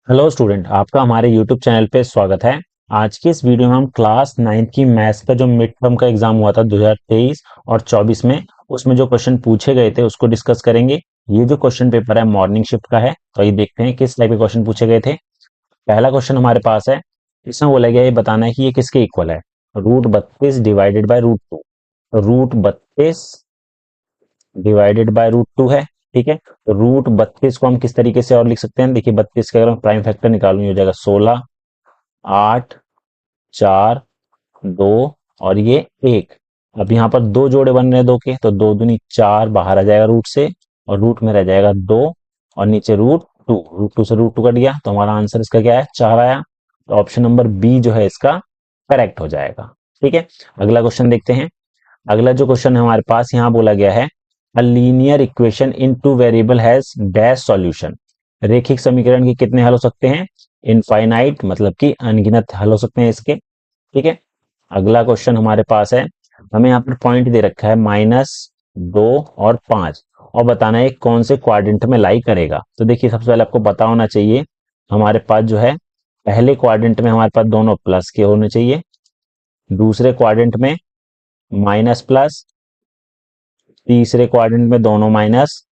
Hello student, आपका हमारे YouTube channel पे स्वागत है। आज की इस वीडियो में हम क्लास 9 की मैथ्स का जो मिड टर्म का एग्जाम हुआ था 2023 और 24 में, उसमें जो क्वेश्चन पूछे गए थे उसको डिस्कस करेंगे। ये जो क्वेश्चन पेपर है मॉर्निंग शिफ्ट का है, तो ये देखते हैं किस टाइप के क्वेश्चन पूछे गए थे। पहला क्वेश्चन हमारे पास है, इसमें बोला गया ये बताना है कि ये किसके इक्वल है। √32 डिवाइडेड बाय √2। √32 डिवाइडेड बाय √2 है। ठीक है, तो √32 को हम किस तरीके से और लिख सकते हैं। देखिए 32 का अगर हम प्राइम फैक्टर निकालूं, हो जाएगा 16, 8, 4, 2 और ये 1। अब यहाँ पर दो जोड़े बन रहे हैं दो के, तो 2 दूनी 4 बाहर आ जाएगा रूट से, और रूट में रह जाएगा 2 और नीचे √2 से √2 कट गया, तो हमारा आंसर इसका क्या है, 4 आया। तो ऑप्शन नंबर बी जो है इसका करेक्ट हो जाएगा। ठीक है, अगला क्वेश्चन देखते हैं। अगला जो क्वेश्चन है हमारे पास, यहाँ बोला गया है a linear equation in two variable has dash solution. रेखिक समीकरण के कितने हल हो सकते हैं, इनफाइनाइट, मतलब कि अनगिनत हल हो सकते हैं इसके। ठीक है, अगला क्वेश्चन हमारे पास है, हमें यहाँ पर पॉइंट दे रखा है -2 और 5, और बताना है कौन से क्वाड्रेंट में लाई करेगा। तो देखिए सबसे पहले आपको पता होना चाहिए, हमारे पास जो है पहले क्वाड्रेंट में हमारे पास दोनों प्लस के होने चाहिए, दूसरे क्वाड्रेंट में माइनस प्लस, तीसरे क्वाड्रेंट में दोनों माइनस,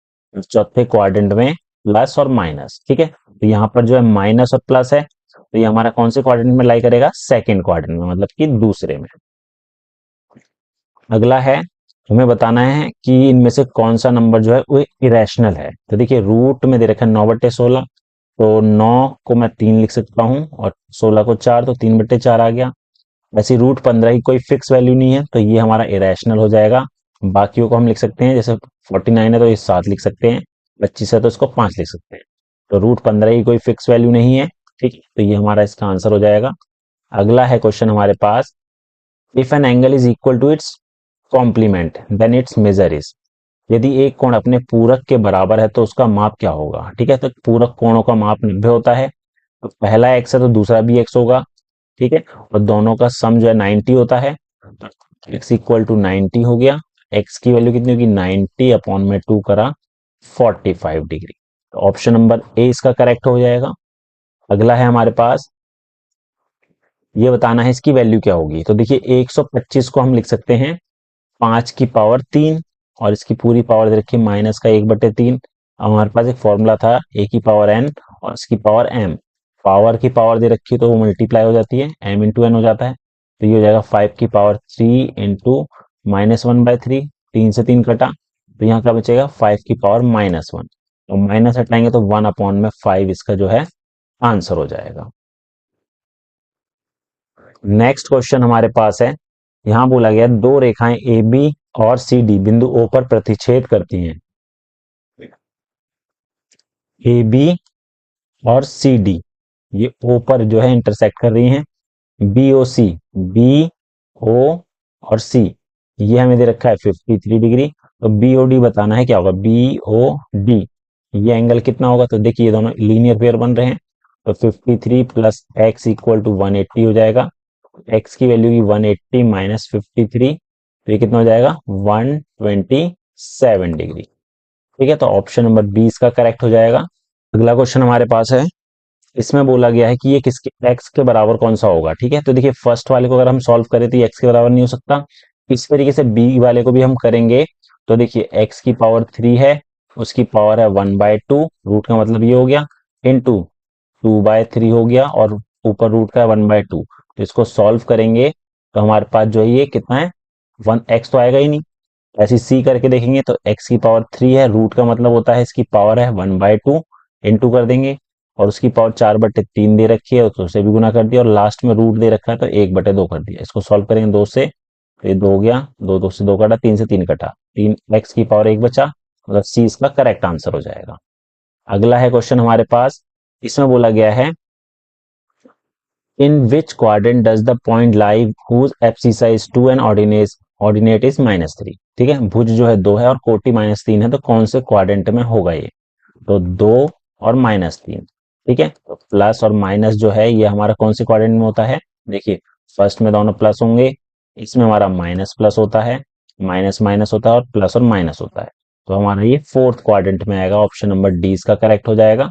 चौथे क्वाड्रेंट में प्लस और माइनस। ठीक है, तो यहाँ पर जो है माइनस और प्लस है, तो ये हमारा कौन से क्वाड्रेंट में लाई करेगा, सेकंड क्वाड्रेंट में, मतलब कि दूसरे में। अगला है, हमें बताना है कि इनमें से कौन सा नंबर जो है वो इरेशनल है। तो देखिए रूट में दे रखा है 9/16, तो 9 को मैं 3 लिख सकता हूँ और 16 को 4, तो 3/4 आ गया। वैसे √15 की कोई फिक्स वैल्यू नहीं है, तो ये हमारा इरेशनल हो जाएगा। बाकियों को हम लिख सकते हैं, जैसे 49 है तो ये 7 लिख सकते हैं, 25 है तो इसको 5 लिख सकते हैं। तो √15 की कोई फिक्स वैल्यू नहीं है। ठीक है, तो ये हमारा इसका आंसर हो जाएगा। अगला है क्वेश्चन हमारे पास, if an angle is equal to its complement then its measure is. यदि एक कोण अपने पूरक के बराबर है तो उसका माप क्या होगा। ठीक है, तो पूरक कोणों का माप 90 होता है, तो पहला x है तो दूसरा भी x होगा। ठीक है, और दोनों का सम जो है 90 होता है, x इक्वल टू 90 हो गया। x की वैल्यू कितनी होगी, 90 अपॉन में 2 करा 45 डिग्री। तो ऑप्शन नंबर ए इसका करेक्ट हो जाएगा। अगला है हमारे पास, ये बताना है इसकी वैल्यू क्या होगी। तो देखिए 125 को हम लिख सकते हैं 5 की पावर 3, और इसकी पूरी पावर दे रखी है -1/3। अब हमारे पास एक फॉर्मूला था a की पावर n और इसकी पावर m। पावर की पावर दे रखी है तो वो मल्टीप्लाई हो जाती है, m इंटू n हो जाता है। तो ये हो जाएगा 5 की पावर 3 इंटू -1/3, 3 से 3 कटा, तो यहाँ का बचेगा 5 की पावर -1, तो माइनस हटाएंगे तो 1 अपॉन में 5 इसका जो है आंसर हो जाएगा। नेक्स्ट क्वेश्चन हमारे पास है, यहाँ बोला गया दो रेखाएं ए बी और सी डी बिंदु ओ पर प्रतिच्छेद करती हैं। ए बी और सी डी ये ओ पर जो है इंटरसेक्ट कर रही हैं। बी ओ सी, बी ओ और सी ये हमें दे रखा है 53 डिग्री। तो बी ओ डी बताना है क्या होगा, बी ओ डी ये एंगल कितना होगा। तो देखिए ये दोनों लीनियर पेयर बन रहे हैं, तो 53 प्लस एक्स इक्वल टू 180 हो जाएगा। एक्स की वैल्यू की 180 माइनस 53, तो ये कितना हो जाएगा, 127 डिग्री। ठीक है, तो ऑप्शन नंबर बी इसका करेक्ट हो जाएगा। अगला क्वेश्चन हमारे पास है, इसमें बोला गया है कि ये किसके एक्स के बराबर कौन सा होगा। ठीक है, तो देखिए फर्स्ट वाले को अगर हम सॉल्व करें तो ये एक्स के बराबर नहीं हो सकता। इस तरीके से बी वाले को भी हम करेंगे, तो देखिए एक्स की पावर 3 है, उसकी पावर है 1/2, रूट का मतलब ये हो गया, इंटू 2/3 हो गया, और ऊपर रूट का है 1/2। तो इसको सॉल्व करेंगे तो हमारे पास जो है ये कितना है, 1x तो आएगा ही नहीं। ऐसे सी करके देखेंगे तो x की पावर 3 है, रूट का मतलब होता है इसकी पावर है 1/2, इंटू कर देंगे, और उसकी पावर 4/3 दे रखी है तो उसे भी गुना कर दिया, और लास्ट में रूट दे रखा है तो 1/2 कर दिया। इसको सॉल्व करेंगे 2 से, तो ये 2 हो गया, 2 2 से 2 कटा, 3 से 3 कटा, 3x की पावर 1 बचा, मतलब सी इसका करेक्ट आंसर हो जाएगा। अगला है क्वेश्चन हमारे पास, इसमें बोला गया है in which quadrant does the point lie whose abscissa is 2 and ordinate is -3। ठीक है, भुज जो है 2 है और कोटि -3 है, तो कौन से क्वाड्रेंट में होगा ये, तो 2 और -3। ठीक है, तो प्लस और माइनस जो है ये हमारा कौन से क्वाड्रेंट में होता है, देखिए फर्स्ट में दोनों प्लस होंगे, इसमें हमारा माइनस प्लस होता है, माइनस माइनस होता है और प्लस और माइनस होता है, तो हमारा ये फोर्थ क्वाड्रेंट में आएगा। ऑप्शन नंबर डी इसका करेक्ट हो जाएगा।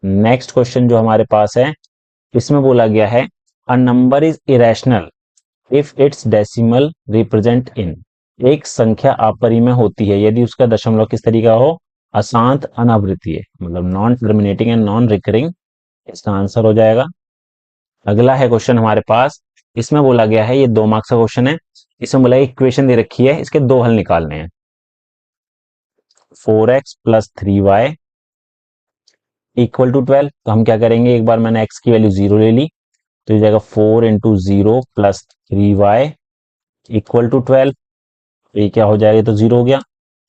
नेक्स्ट क्वेश्चन जो हमारे पास है, इसमें बोला गया है a number is irrational if it's decimal represent in. एक संख्या अपरिमेय होती है यदि उसका दशमलव किस तरीके का हो, अशांत अनावृतीय, मतलब non terminating and non recurring. इसका आंसर हो जाएगा। अगला है क्वेश्चन हमारे पास, इसमें बोला गया है, ये 2 मार्क्स का क्वेश्चन है। इसमें बोला इक्वेशन दे रखी है, इसके 2 हल निकालने हैं। 4x plus 3y equal to 12। तो हम क्या करेंगे, एक बार मैंने x की वैल्यू 0 ले ली, तो ये जाएगा 4 into 0 plus 3y equal to 12। ये क्या हो जाएगा, तो 0 हो गया।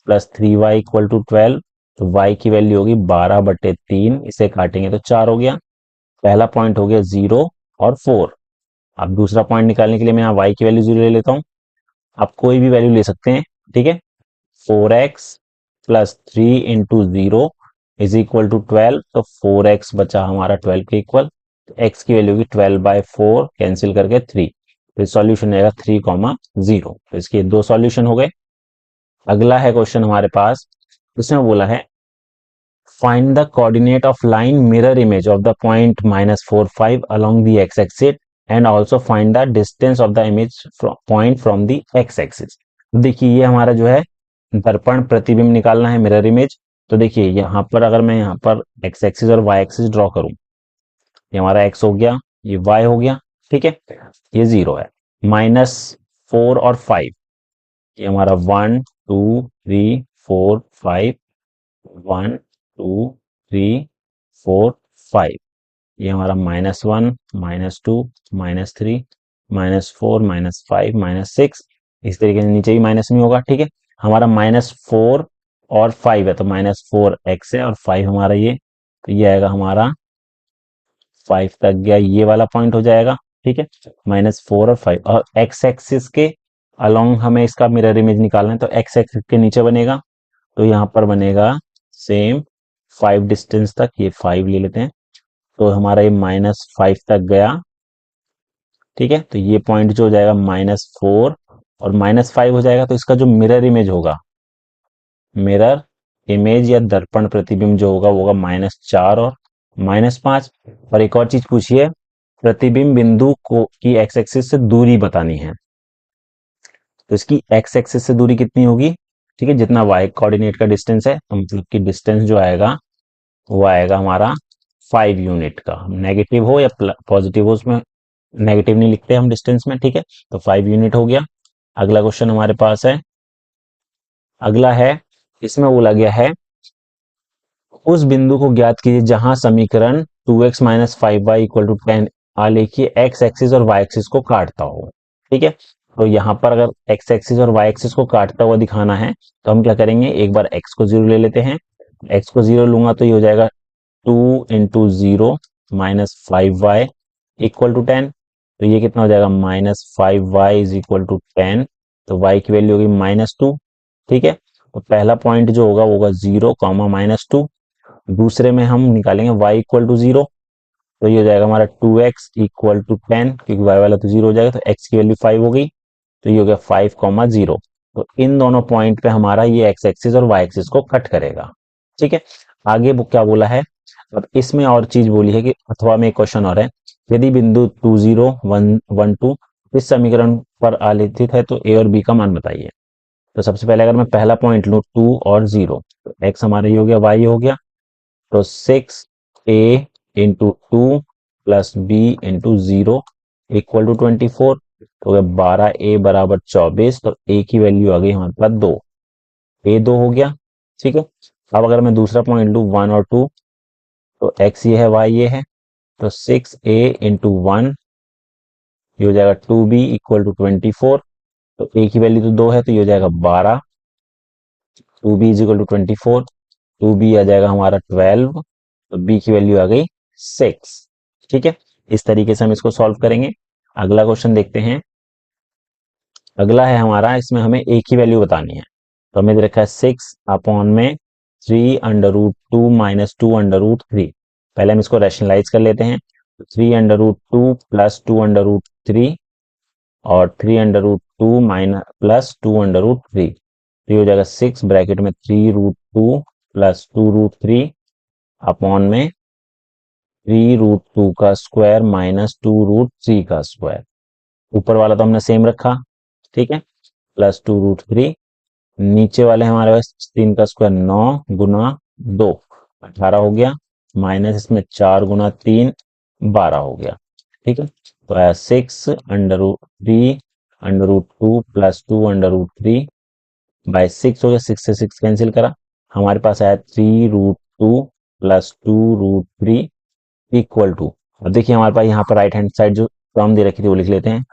प्लस 3y इक्वल टू 12, तो y की वैल्यू होगी 12/3, इसे काटेंगे तो 4 हो गया। पहला पॉइंट हो गया 0 और 4। अब दूसरा पॉइंट निकालने के लिए मैं यहाँ y की वैल्यू 0 ले लेता हूँ। आप कोई भी वैल्यू ले सकते हैं, ठीक है। 4x plus 3 into 0 is equal to 12, तो 4x बचा हमारा 12 के इक्वल। तो x की वैल्यू की 12/4 कैंसिल करके 3, तो सॉल्यूशन आएगा 3,0। तो इसके 2 सॉल्यूशन हो गए। अगला है क्वेश्चन हमारे पास, उसमें बोला है find the coordinate of line mirror image of the point -4 5 along the x axis and also find the distance of the image point from the x axis. देखिए ये हमारा जो है दर्पण प्रतिबिंब निकालना है, मिरर इमेज। तो देखिए यहाँ पर अगर मैं यहाँ पर x एक्सिस और y एक्सिस ड्रॉ करूं, ये हमारा x हो गया, ये y हो गया, ठीक है। ये 0 है। -4 और 5, ये हमारा 1 2 3 4 5, 1 2 3 4 5, ये हमारा -1 -2 -3 -4 -5 -6, इस तरीके से नीचे भी माइनस में होगा, ठीक है। हमारा -4 और 5 है, तो -4x है और 5 हमारा ये, तो ये आएगा हमारा 5 तक गया, ये वाला पॉइंट हो जाएगा, ठीक है। -4 और 5, और x एक्सिस के अलोंग हमें इसका मिरर इमेज निकालना है, तो x एक्सिस के नीचे बनेगा, तो यहाँ पर बनेगा सेम 5 डिस्टेंस तक, ये 5 ले लेते हैं, तो हमारा ये -5 तक गया, ठीक है। तो ये पॉइंट जो हो जाएगा -4 और -5 हो जाएगा, तो इसका जो मिरर इमेज होगा, मिरर इमेज या दर्पण प्रतिबिंब जो होगा वो होगा -4 और -5। और एक और चीज पूछिए, प्रतिबिंब बिंदु को की एक्स एक्सिस से दूरी बतानी है, तो इसकी एक्स एक्सिस से दूरी कितनी होगी, ठीक है, जितना वाई कोऑर्डिनेट का डिस्टेंस है, तो मतलब कि डिस्टेंस जो आएगा वो आएगा हमारा 5 यूनिट का। नेगेटिव हो या पॉजिटिव हो, उसमें नेगेटिव नहीं लिखते हम डिस्टेंस में, ठीक है। तो 5 यूनिट हो गया। अगला क्वेश्चन हमारे पास है, अगला है, इसमें बोला गया है उस बिंदु को ज्ञात कीजिए जहां समीकरण 2x - 5y = 10 आलेखीय x एक्सिस और y एक्सिस को काटता हो, ठीक है। तो यहाँ पर अगर x एक्सिस और y एक्सिस को काटता हुआ दिखाना है, तो हम क्या करेंगे, एक बार x को 0 ले लेते हैं। x को 0 लूंगा तो ये हो जाएगा 2 इंटू 0 -5y = 10। तो ये कितना हो जाएगा, -5y = 10, तो y की वैल्यू होगी -2, ठीक है। तो पहला पॉइंट जो होगा वो होगा 0, -2। दूसरे में हम निकालेंगे y = 0, तो ये हो जाएगा हमारा 2x = 10, क्योंकि y वाला तो 0 हो जाएगा, तो x की वैल्यू 5 हो गई, तो ये हो गया 5, 0। तो इन दोनों पॉइंट पे हमारा ये x एक्सिस और y एक्सिस को कट करेगा, ठीक है। आगे वो क्या बोला है, अब इसमें और चीज बोली है कि अथवा में एक क्वेश्चन और है, यदि बिंदु 2 0 1 1 2 इस समीकरण पर आलेखित है तो a और b का मान बताइए। तो सबसे पहले अगर मैं पहला पॉइंट लूं 2 और 0, तो x हमारा ये हो गया, y हो गया, तो 6a into 2 plus b into 0 = 24, तो 12a = 24, तो a की वैल्यू आ गई हमारे पास 2, a 2 हो गया, ठीक है। अब अगर मैं दूसरा पॉइंट लूं 1 और 2, तो x ये है, y ये है, तो 6a इंटू 1 ये हो जाएगा 2b = 24, तो a की वैल्यू तो 2 है, तो ये हो जाएगा 12, 2b = 24, 2b आ जाएगा हमारा 12, तो b की वैल्यू आ गई 6, ठीक है। इस तरीके से हम इसको सॉल्व करेंगे। अगला क्वेश्चन देखते हैं। अगला है हमारा, इसमें हमें a की वैल्यू बतानी है, तो हमें दे रखा है 6/3 √2 - 2 √3। पहले हम इसको रैशनलाइज कर लेते हैं, 3 √2 प्लस 2 √3 और 3 √2 प्लस 2 √3, तो ये हो जाएगा 6 ब्रैकेट में 3 √2 प्लस 2 √3 अपॉन में 3√2 का स्क्वायर माइनस 2√3 का स्क्वायर। ऊपर वाला तो हमने सेम रखा, ठीक है, प्लस 2√3। नीचे वाले हमारे पास 3 का स्क्वायर 9 गुना 2 18 हो गया, माइनस इसमें 4 गुना 3 12 हो गया, ठीक है। तो आया 6√3 √2 प्लस 2√3 बाय 6 हो गया, 6 से 6 कैंसिल करा, हमारे पास आया 3√2 प्लस 2√3 इक्वल टू, अब देखिए हमारे पास यहाँ पर राइट हैंड साइड जो टर्म दे रखी थी वो लिख लेते हैं,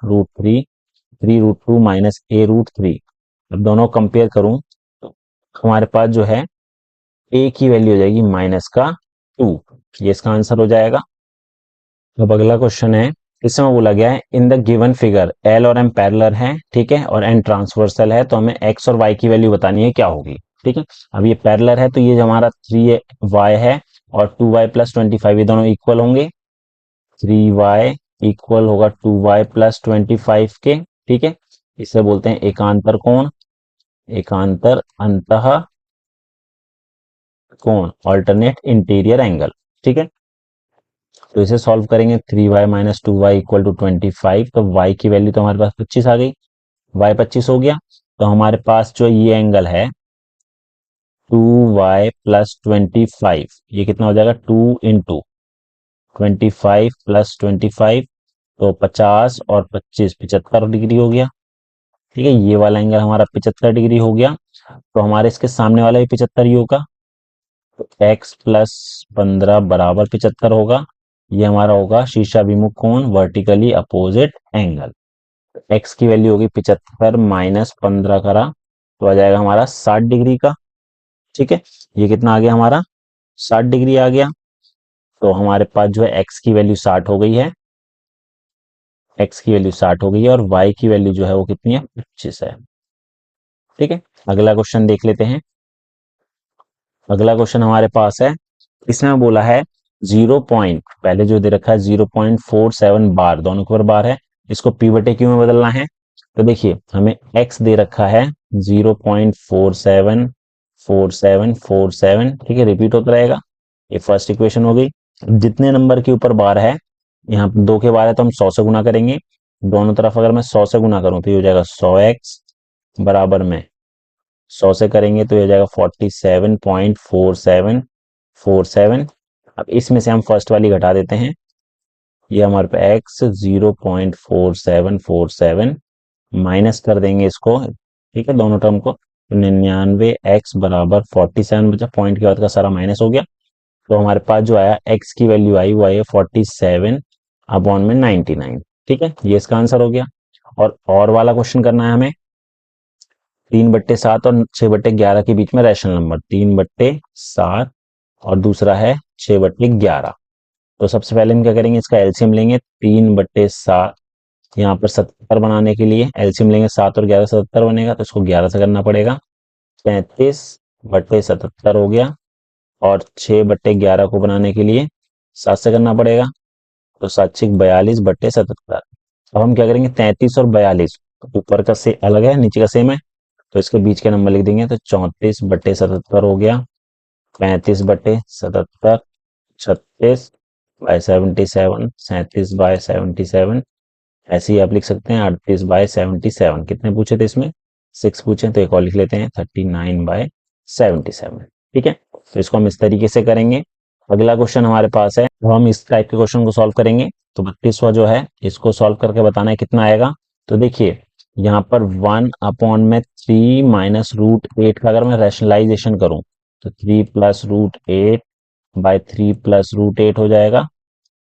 √3 माइनस a√3। अब दोनों कंपेयर करूं तो हमारे पास जो है a की वैल्यू हो जाएगी माइनस का 2, ये इसका आंसर हो जाएगा। अब अगला क्वेश्चन है, इसमें बोला गया है in the given figure L और एम पैरेलल है, ठीक है, और एन ट्रांसवर्सल है, तो हमें एक्स और वाई की वैल्यू बतानी है क्या होगी, ठीक है। अब ये पैरेलल है तो ये जो हमारा 3y है और 2y प्लस 25 ये दोनों इक्वल होंगे, 3y इक्वल होगा 2y प्लस 25 के, ठीक है। इसे बोलते हैं एकांतर कोण, एकांतर अंतः कोण, ऑल्टरनेट इंटीरियर एंगल, ठीक है। तो इसे सॉल्व करेंगे, 3y minus 2y equal to 25, तो y की वैल्यू तो हमारे पास 25 आ गई, y 25 हो गया, तो हमारे पास जो ये एंगल है 2y प्लस 25, ये कितना हो जाएगा 2 इंटू 25 प्लस 25, तो 50 और 25 75 डिग्री हो गया, ठीक है। ये वाला एंगल हमारा 75 डिग्री हो गया, तो हमारे इसके सामने वाला भी 75 ही होगा, तो x प्लस 15 बराबर 75 होगा, ये हमारा होगा शीर्षाभिमुख कोण, वर्टिकली अपोजिट एंगल। x की वैल्यू होगी 75 माइनस 15 करा तो आ जाएगा हमारा 60 डिग्री का, ठीक है। ये कितना आ गया हमारा 60 डिग्री आ गया, तो हमारे पास जो है x की वैल्यू 60 हो गई है, x की वैल्यू 60 हो गई है, और y की वैल्यू जो है वो कितनी है 25 है, ठीक है। अगला क्वेश्चन देख लेते हैं। अगला क्वेश्चन हमारे पास है, इसमें बोला है 0 पॉइंट, पहले जो दे रखा है 0.47 बार, दोनों के ऊपर बार है, इसको पी बटे क्यू में बदलना है। तो देखिए हमें x दे रखा है 0.474747, ठीक है, रिपीट होता रहेगा, ये फर्स्ट इक्वेशन हो गई। जितने नंबर के ऊपर बार है, यहाँ पे 2 के बार है तो हम 100 से गुना करेंगे, दोनों तरफ अगर मैं 100 से गुना करूं तो ये हो जाएगा 100x बराबर में 100 से करेंगे तो ये हो जाएगा 47.4747। अब इसमें से हम फर्स्ट वाली घटा देते हैं, ये हमारे पे x 0.4747 माइनस कर देंगे इसको, ठीक है, दोनों टर्म को, तो 99x बराबर 47 बचा, पॉइंट के बाद का सारा माइनस हो गया, तो हमारे पास जो आया x की वैल्यू आई वो आई 47 अपॉन में 99, ठीक है, ये इसका आंसर हो गया। और वाला क्वेश्चन करना है हमें 3/7 और 6/11 के बीच में रैशनल नंबर, 3/7 और दूसरा है 6/11। तो सबसे पहले हम क्या करेंगे, इसका एलसीएम लेंगे, 3/7 यहाँ पर 70 बनाने के लिए एलसीएम लेंगे, 7 और 11 77 बनेगा, तो इसको 11 से करना पड़ेगा, 33/77 हो गया, और 6/11 को बनाने के लिए 7 से करना पड़ेगा, तो 7 6 42/77। अब हम क्या करेंगे, 33 और 42 ऊपर का से अलग है, नीचे का सेम है, तो इसके बीच के नंबर लिख देंगे, तो 34/77 हो गया, 35/77, 36/77, 37/77, ऐसे ही आप लिख सकते हैं 38/77। कितने पूछे थे इसमें 6 पूछे, तो एक और लिख लेते हैं 39/77, ठीक है। तो इसको हम इस तरीके से करेंगे। अगला क्वेश्चन हमारे पास है, तो हम इस टाइप के क्वेश्चन को सॉल्व करेंगे, तो 32वां जो है इसको सॉल्व करके बताना है कितना आएगा। तो देखिए यहाँ पर 1 अपॉन में 3 माइनस √8 का अगर मैं रैशनलाइजेशन करूं तो 3 प्लस √8 बाय 3 प्लस √8 हो जाएगा,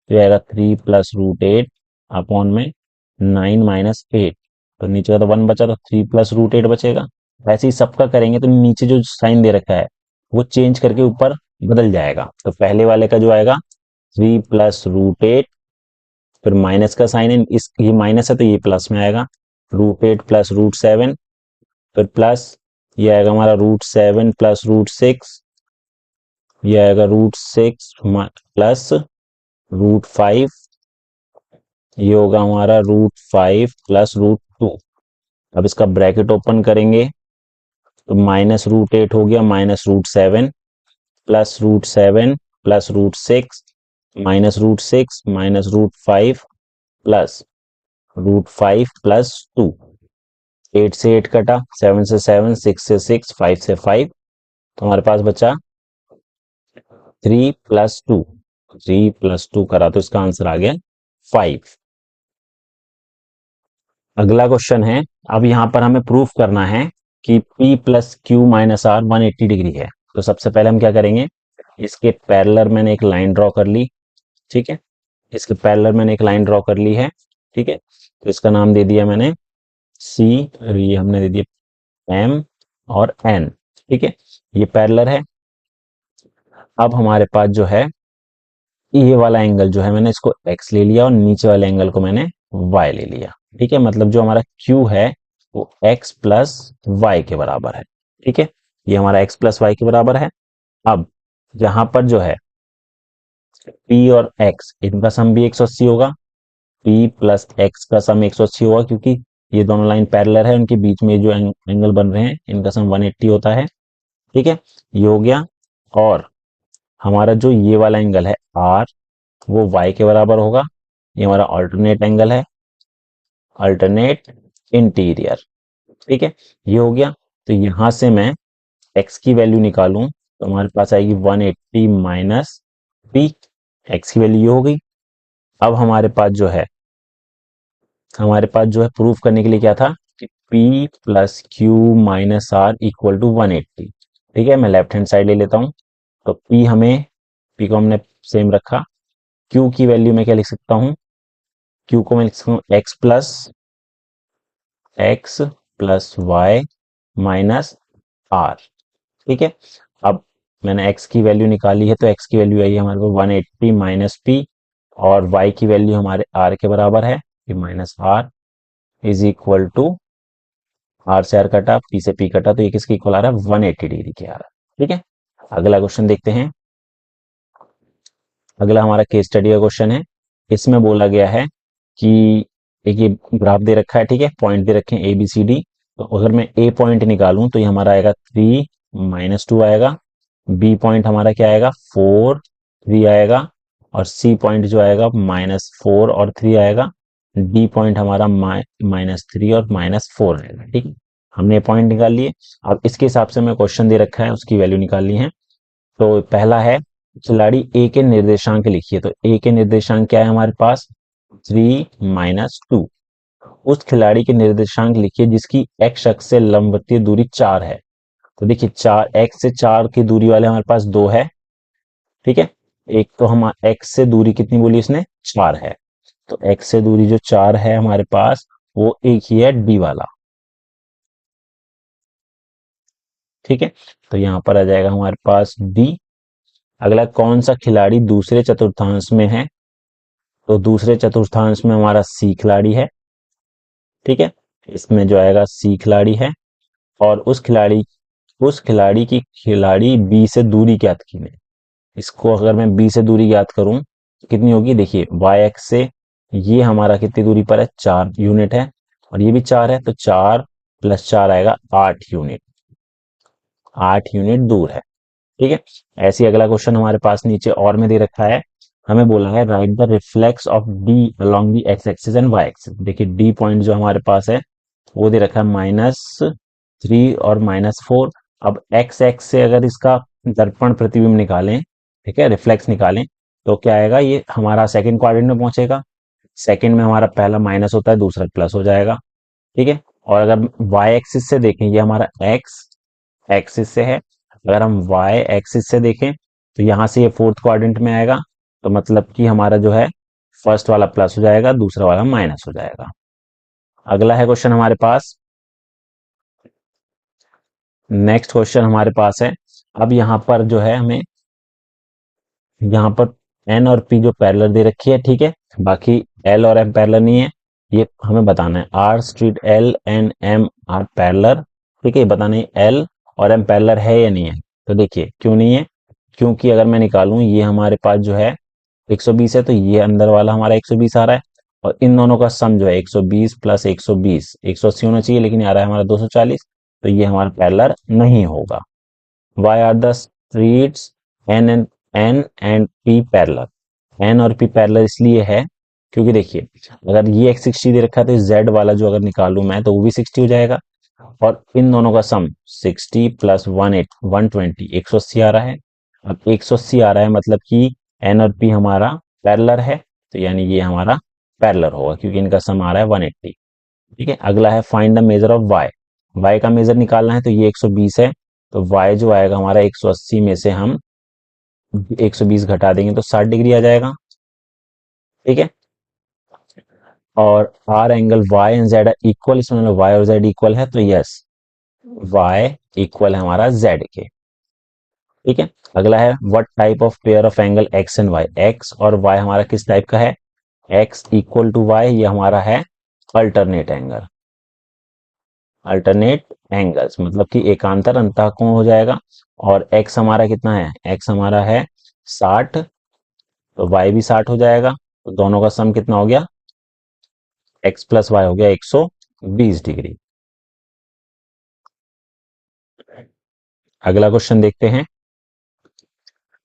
तो आएगा 3 प्लस √8 अपॉन में 9 माइनस 8, तो नीचे का तो 1 बचा, तो 3 प्लस √8 बचेगा। वैसे ही सबका करेंगे तो नीचे जो साइन दे रखा है वो चेंज करके ऊपर बदल जाएगा, तो पहले वाले का जो आएगा 3 प्लस √8, फिर माइनस का साइन है, इस ये माइनस है तो ये प्लस में आएगा, √8 प्लस √7, फिर प्लस ये आएगा हमारा √7 प्लस √6, ये आएगा √6 प्लस √5, ये होगा हमारा √5 प्लस √2। अब इसका ब्रैकेट ओपन करेंगे तो माइनस √8 हो गया minus √7 plus √7 plus √6, -√6 -√5 plus √5 plus 2। 8 से 8 कटा, 7 से 7, 6 से 6, 5 से 5, तो हमारे पास बचा 3 प्लस 2। 3 प्लस 2 करा तो इसका आंसर आ गया 5। अगला क्वेश्चन है, अब यहां पर हमें प्रूफ करना है कि P plus Q minus R 180 degree है। तो सबसे पहले हम क्या करेंगे, इसके पैरेलल मैंने एक लाइन ड्रॉ कर ली। ठीक है, इसके पैरेलल मैंने एक लाइन ड्रॉ कर ली है। ठीक है, तो इसका नाम दे दिया मैंने C, और ये हमने दे दिया M और N। ठीक है, ये पैरेलल है। अब हमारे पास जो है ये वाला एंगल जो है मैंने इसको x ले लिया और नीचे वाले एंगल को मैंने y ले लिया। ठीक है, मतलब जो हमारा q है वो x प्लस वाई के बराबर है। ठीक है, ये हमारा x प्लस वाई के बराबर है। अब यहां पर जो है p और x इनका सम भी 180 होगा। p प्लस x का सम 180 होगा, क्योंकि ये दोनों लाइन पैरेलल है, उनके बीच में जो एंगल बन रहे हैं इनका सम 180 होता है। ठीक है, ये हो गया। और हमारा जो ये वाला एंगल है r, वो y के बराबर होगा। ये हमारा अल्टरनेट एंगल है, अल्टरनेट इंटीरियर। ठीक है, ये हो गया। तो यहां से मैं x की वैल्यू निकालूं तो हमारे पास आएगी 180 माइनस p। x की वैल्यू ये हो गई। अब हमारे पास जो है प्रूफ करने के लिए क्या था कि p plus Q minus R equal to 180। ठीक है, मैं लेफ्ट हैंड साइड ले लेता हूं। तो p को हमने सेम रखा। q की वैल्यू मैं क्या लिख सकता हूं, q को मैं लिख सकता हूं x plus Y minus R. ठीक है, अब मैंने x की वैल्यू निकाली है, तो x की वैल्यू आई है हमारे पास 180 माइनस p, और y की वैल्यू हमारे r के बराबर है, minus R is equal to, r से r कटा, p से p कटा, तो ये किसके इक्वल आ रहा है, 180 डिग्री के आ रहा है। ठीक है, अगला क्वेश्चन देखते हैं। अगला हमारा केस स्टडी का क्वेश्चन है। इसमें बोला गया है कि एक ये ग्राफ दे रखा है। ठीक है, पॉइंट दे रखे हैं ए बी सी डी। तो अगर मैं ए पॉइंट निकालूं तो ये हमारा आएगा 3 -2 आएगा। बी पॉइंट हमारा क्या आएगा, 4 3 आएगा। और सी पॉइंट जो आएगा -4 और 3 आएगा। डी पॉइंट हमारा -3 और -4 आएगा। ठीक है, हमने पॉइंट निकाल लिए। अब इसके हिसाब से हमें क्वेश्चन दे रखा है, उसकी वैल्यू निकालनी है। तो पहला है, खिलाड़ी ए के निर्देशांक लिखिए। तो ए के निर्देशांक क्या है हमारे पास, 3 -2। उस खिलाड़ी के निर्देशांक लिखिए जिसकी एक्स अक्ष से लंबवतीय दूरी 4 है। तो देखिए, 4 एक्स से 4 की दूरी वाले हमारे पास दो है। ठीक है, एक तो हम एक्स से दूरी कितनी बोली इसने, 4 है। तो एक्स से दूरी जो 4 है हमारे पास, वो एक ही है, डी वाला। ठीक है, तो यहां पर आ जाएगा हमारे पास डी। अगला, कौन सा खिलाड़ी दूसरे चतुर्थांश में है। तो दूसरे चतुर्थांश में हमारा सी खिलाड़ी है। ठीक है, इसमें जो आएगा सी खिलाड़ी है। और उस खिलाड़ी की खिलाड़ी बी से दूरी ज्ञात कीजिए। इसको अगर मैं बी से दूरी ज्ञात करूं तो कितनी होगी, देखिए वाई एक्स से ये हमारा कितनी दूरी पर है, 4 यूनिट है। और ये भी 4 है, तो 4 प्लस 4 आएगा 8 यूनिट। 8 यूनिट दूर है। ठीक है, ऐसे ही अगला क्वेश्चन हमारे पास नीचे और में दे रखा है। हमें बोला है write the reflex of D along the X axis and Y axis. देखिए, डी पॉइंट जो हमारे पास है वो दे रखा है -3 और -4। अब एक्स एक्स से अगर इसका दर्पण प्रतिबिंब निकालें, ठीक है, रिफ्लेक्स निकालें, तो क्या आएगा, ये हमारा सेकंड क्वाड्रेंट में पहुंचेगा। सेकंड में हमारा पहला माइनस होता है, दूसरा प्लस हो जाएगा। ठीक है, और अगर वाई एक्सिस से देखें, ये हमारा एक्स एक्सिस से है। अगर हम वाई एक्सिस से देखें तो यहां से ये फोर्थ क्वाड्रेंट में आएगा। तो मतलब कि हमारा जो है फर्स्ट वाला प्लस हो जाएगा, दूसरा वाला माइनस हो जाएगा। अगला है क्वेश्चन हमारे पास, नेक्स्ट क्वेश्चन हमारे पास है। अब यहाँ पर जो है हमें यहाँ पर एन और पी जो पैरेलल दे रखी है। ठीक है, बाकी एल और एम पैरेलल नहीं है, ये हमें बताना है। Are street L and M are parallel. ठीक है, ये बताना है एल और एम पैरेलल है या नहीं है। तो देखिए, क्यों नहीं है, क्योंकि अगर मैं निकालूं, ये हमारे पास जो है 120 है, तो ये अंदर वाला हमारा 120 आ रहा है। और इन दोनों का सम जो है 120 प्लस 120, 180 होना चाहिए, लेकिन आ रहा है हमारा 240। तो ये हमारा पैरेलल नहीं होगा। Why are the streets N and P parallel. N और पी पैरेलल इसलिए है क्योंकि देखिए अगर ये x 60 दे रखा है तो z वाला जो अगर निकालूं मैं तो वो भी 60 हो जाएगा, और इन दोनों का सम 60 प्लस 120 180 आ रहा है। अब 180 आ रहा है मतलब कि एन और पी हमारा पैरेलल है, तो यानी ये हमारा पैरेलल होगा क्योंकि इनका सम आ रहा है 180। ठीक है, अगला है find the measure of y। y का मेजर निकालना है तो ये 120 है, तो y जो आएगा हमारा 180 में से हम 120 घटा देंगे तो 60 डिग्री आ जाएगा। ठीक है, और R angle y and z equal, इसमें y और z इक्वल है तो यस y इक्वल है हमारा z के। ठीक है, अगला है what type of pair of angle x and y। x और y हमारा किस टाइप का है, x इक्वल टू y, ये हमारा है अल्टरनेट एंगल। अल्टरनेट एंगल्स मतलब कि एकांतर अंतःकोण हो जाएगा, और x हमारा कितना है, x हमारा है 60, तो y भी 60 हो जाएगा, तो दोनों का सम कितना हो गया, x प्लस वाई हो गया 120 डिग्री। अगला क्वेश्चन देखते हैं।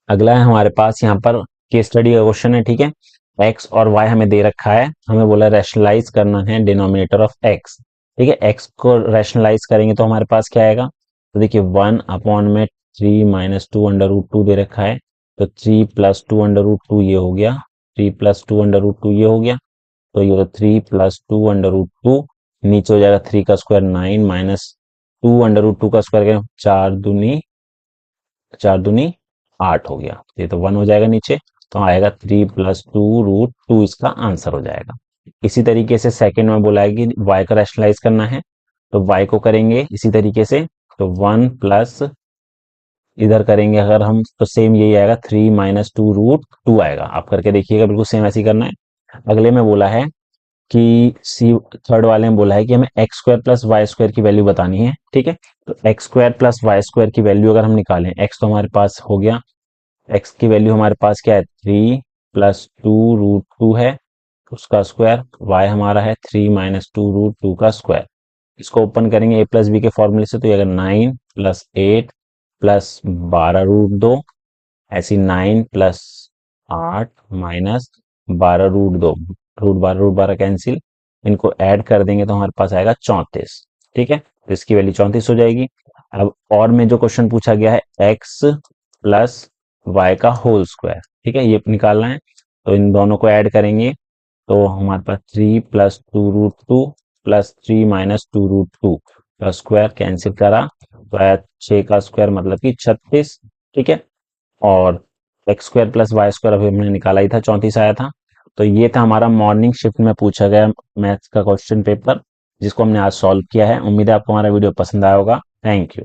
अगला है हमारे पास यहाँ पर केस स्टडी का क्वेश्चन है। ठीक है, x और y हमें दे रखा है, हमें बोला रैशनलाइज करना है डिनोमिनेटर ऑफ x। ठीक है, x को रैशनलाइज करेंगे तो हमारे पास क्या आएगा, तो देखिए 1/3 - 2 √2 दे रखा है, तो 3 + 2 √2 ये हो गया, 3 + 2 √2 ये हो गया, तो ये होगा 3 + 2 √2, नीचे हो जाएगा 3 का स्क्वायर 9 माइनस 2 √2 का स्क्वायर 4 दूनी 8 हो गया, ये तो 1 हो जाएगा नीचे, तो आएगा 3 + 2 √2 इसका आंसर हो जाएगा। इसी तरीके से सेकंड में बोला है कि y का रैशनलाइज करना है, तो y को करेंगे इसी तरीके से, तो 1 प्लस इधर करेंगे अगर हम तो सेम यही आएगा, 3 - 2 √2 आएगा। आप करके देखिएगा, बिल्कुल सेम ऐसे ही करना है। अगले में बोला है कि सी थर्ड वाले में बोला है कि हमें X square plus Y square की वैल्यू बतानी है। ठीक है, तो X square plus Y square की वैल्यू अगर हम निकालें, एक्स तो हमारे पास हो गया, एक्स की वैल्यू हमारे पास क्या है 3 + 2 √2 है उसका स्क्वायर, वाई हमारा है 3 - 2 √2 का स्क्वायर। इसको ओपन करेंगे a + b के फॉर्मूले से, तो ये अगर 9 + 8 + 12 √2, ऐसी 9 + 8 माइनस 12 √2, √12 कैंसिल, इनको ऐड कर देंगे तो हमारे पास आएगा 34। ठीक है, तो इसकी वैल्यू 34 हो जाएगी। अब और में जो क्वेश्चन पूछा गया है x + y का होल स्क्वायर, ठीक है, ये निकालना है, तो इन दोनों को ऐड करेंगे तो हमारे पास 3 + 2 √2 + 3 - 2 √2 का स्क्वायर कैंसिल करा तो आया 6 का स्क्वायर मतलब कि 36। ठीक है, और X square plus Y square अभी हमने निकाला ही था, 34 आया था। तो ये था हमारा मॉर्निंग शिफ्ट में पूछा गया मैथ्स का क्वेश्चन पेपर, जिसको हमने आज सॉल्व किया है। उम्मीद है आपको हमारा वीडियो पसंद आया होगा। Thank you.